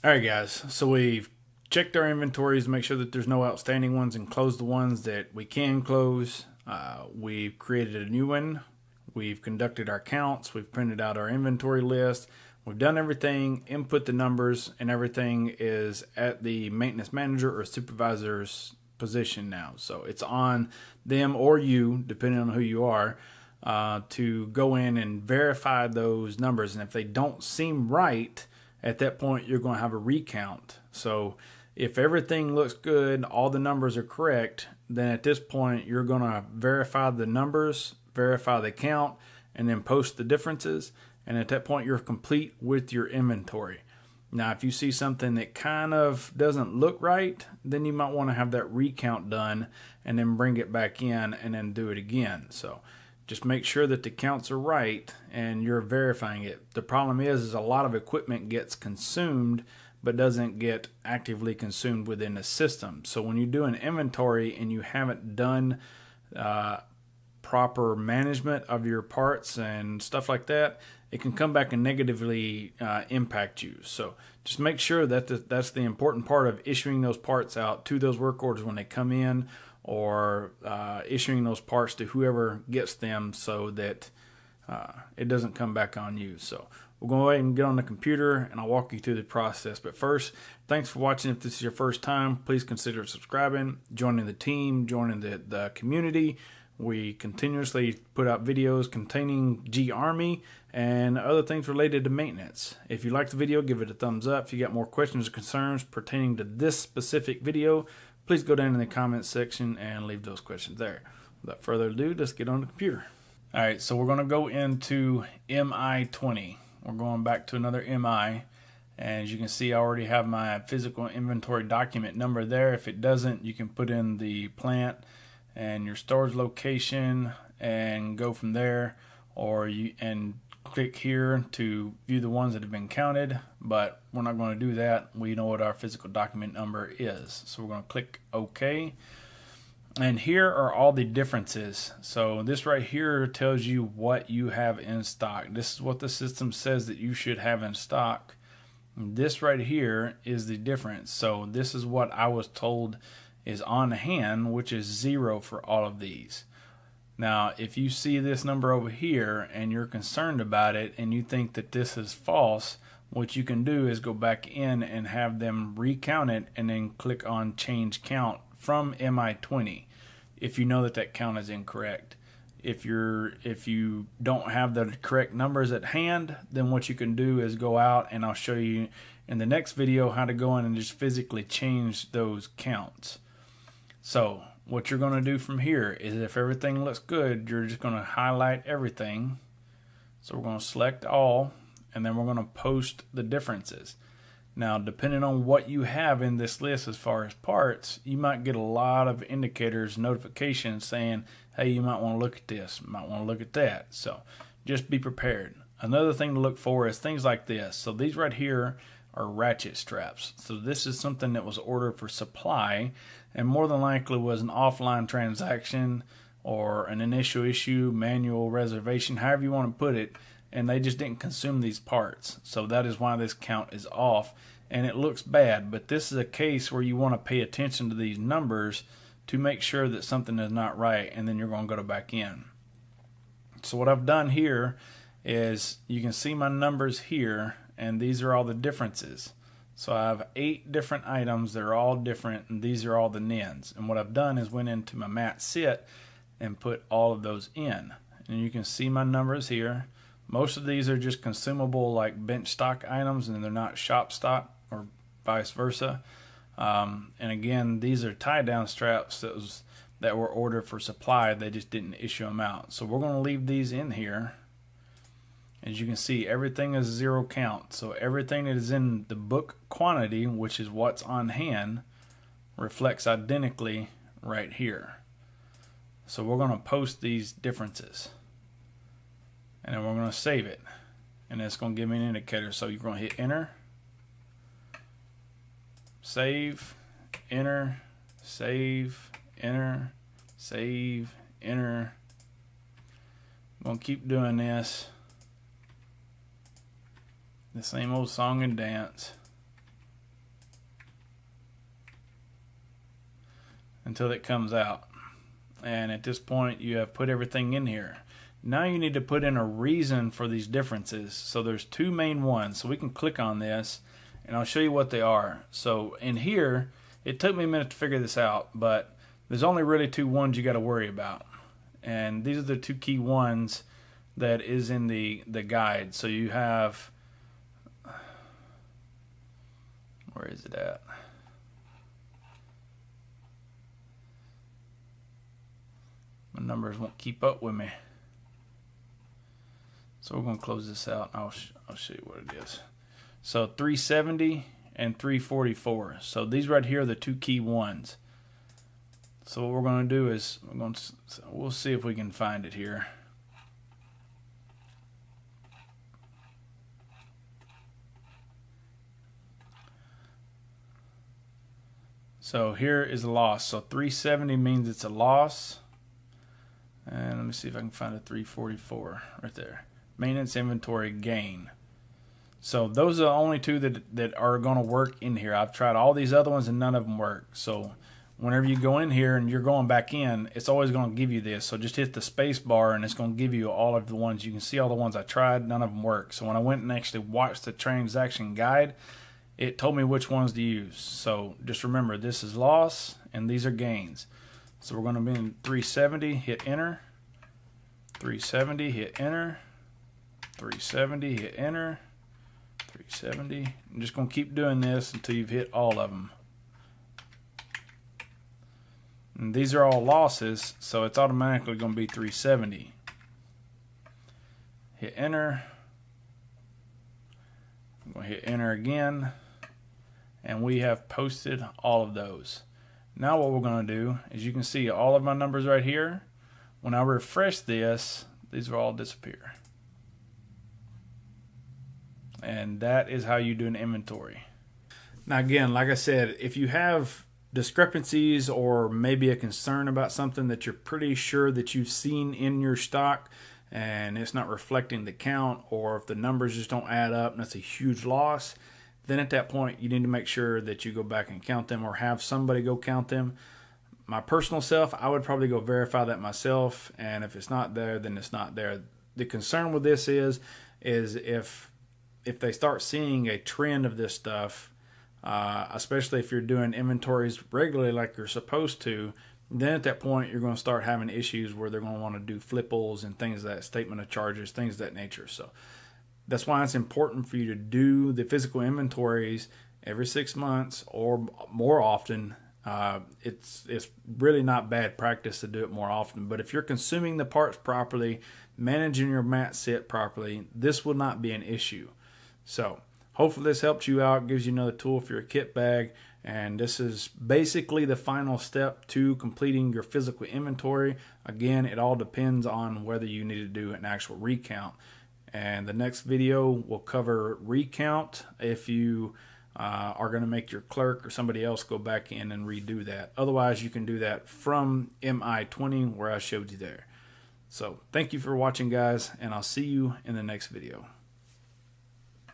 Alright guys, so we've checked our inventories to make sure that there's no outstanding ones and closed the ones that we can close. We've created a new one. We've conducted our counts. We've printed out our inventory list. We've done everything, input the numbers, and everything is at the maintenance manager or supervisor's position now. So it's on them or you, depending on who you are, to go in and verify those numbers. And if they don't seem right, at that point, you're going to have a recount. So if everything looks good, all the numbers are correct, then at this point, you're going to verify the numbers, verify the count, and then post the differences. And at that point, you're complete with your inventory. Now, if you see something that kind of doesn't look right, then you might want to have that recount done and then bring it back in and then do it again. So just make sure that the counts are right and you're verifying it. The problem is a lot of equipment gets consumed but doesn't get actively consumed within the system. So when you do an inventory and you haven't done proper management of your parts and stuff like that, it can come back and negatively impact you. So just make sure that that's the important part of issuing those parts out to those work orders when they come in, or issuing those parts to whoever gets them, so that it doesn't come back on you. So we'll go ahead and get on the computer and I'll walk you through the process. But first, thanks for watching. If this is your first time, please consider subscribing, joining the team, joining the community. We continuously put out videos containing G-Army and other things related to maintenance. If you like the video, give it a thumbs up. If you got more questions or concerns pertaining to this specific video, please go down in the comments section and leave those questions there. Without further ado, let's get on the computer. Alright, so we're going to go into MI20. We're going back to another MI. And as you can see, I already have my physical inventory document number there. If it doesn't, you can put in the plant and your storage location and go from there, or you click here to view the ones that have been counted, but we're not going to do that. We know what our physical document number is, so we're going to click OK. And here are all the differences. So this right here tells you what you have in stock. This is what the system says that you should have in stock. This right here is the difference. So this is what I was told is on hand, which is 0 for all of these. Now, if you see this number over here and you're concerned about it and you think that this is false, what you can do is go back in and have them recount it and then click on change count from MI20 if you know that that count is incorrect. If you don't have the correct numbers at hand, then what you can do is go out, and I'll show you in the next video how to go in and just physically change those counts. So what you're going to do from here is, if everything looks good, you're just going to highlight everything. So we're going to select all, and then we're going to post the differences. Now, depending on what you have in this list as far as parts, you might get a lot of indicators, notifications saying, hey, you might want to look at this, you might want to look at that. So just be prepared. Another thing to look for is things like this. So these right here are ratchet straps. So this is something that was ordered for supply and more than likely was an offline transaction or an initial issue, manual reservation, however you want to put it, and they just didn't consume these parts. So that is why this count is off and it looks bad. But this is a case where you want to pay attention to these numbers to make sure that something is not right, and then you're going to go back in. So what I've done here is, you can see my numbers here, and these are all the differences. So I have 8 different items. They're all different, and these are all the nins. And what I've done is went into my mat sit and put all of those in. And you can see my numbers here. Most of these are just consumable, like bench stock items, and they're not shop stock or vice versa. And again, these are tie-down straps that were ordered for supply. They just didn't issue them out. So we're going to leave these in here. As you can see, everything is 0 count. So everything that is in the book quantity, which is what's on hand, reflects identically right here. So we're going to post these differences. And then we're going to save it. And it's going to give me an indicator. So you're going to hit enter, save, enter, save, enter, save, enter. I'm going to keep doing this. The same old song and dance. until it comes out. And at this point, you have put everything in here. Now you need to put in a reason for these differences. So there's two main ones. So we can click on this and I'll show you what they are. So in here, it took me a minute to figure this out, but there's only really two ones you got to worry about. And these are the two key ones that is in the guide. So you have, where is it at? My numbers won't keep up with me. So we're going to close this out and I'll show you what it is. So 370 and 344. So these right here are the two key ones. So what we're going to do is we'll see if we can find it here. So here is a loss. So 370 means it's a loss. And let me see if I can find a 344 right there. Maintenance inventory gain. So those are the only two that are going to work in here. I've tried all these other ones and none of them work. So whenever you go in here and you're going back in, it's always going to give you this. So just hit the space bar and it's going to give you all of the ones. You can see all the ones I tried, none of them work. So when I went and actually watched the transaction guide, it told me which ones to use. So just remember, this is loss and these are gains. So we're going to be in 370, hit enter. 370, hit enter. 370, hit enter. 370. I'm just going to keep doing this until you've hit all of them. And these are all losses, so it's automatically going to be 370. Hit enter. I'm going to hit enter again. And we have posted all of those. Now what we're going to do is you can see all of my numbers right here. When I refresh this, these will all disappear. And that is how you do an inventory. Now again, like I said, if you have discrepancies or maybe a concern about something that you're pretty sure that you've seen in your stock and it's not reflecting the count, or if the numbers just don't add up and that's a huge loss, then at that point you need to make sure that you go back and count them or have somebody go count them. My personal self, I would probably go verify that myself, and if it's not there, then it's not there. The concern with this is if they start seeing a trend of this stuff, especially if you're doing inventories regularly like you're supposed to, then at that point you're going to start having issues where they're going to want to do flippals and things like that, statement of charges, things of that nature. So that's why it's important for you to do the physical inventories every 6 months or more often. It's really not bad practice to do it more often. But if you're consuming the parts properly, managing your mat sit properly, this will not be an issue. So hopefully this helps you out, gives you another tool for your kit bag. And this is basically the final step to completing your physical inventory. Again, it all depends on whether you need to do an actual recount. And the next video will cover recount if you are going to make your clerk or somebody else go back in and redo that. Otherwise, you can do that from MI20 where I showed you there. So thank you for watching, guys, and I'll see you in the next video.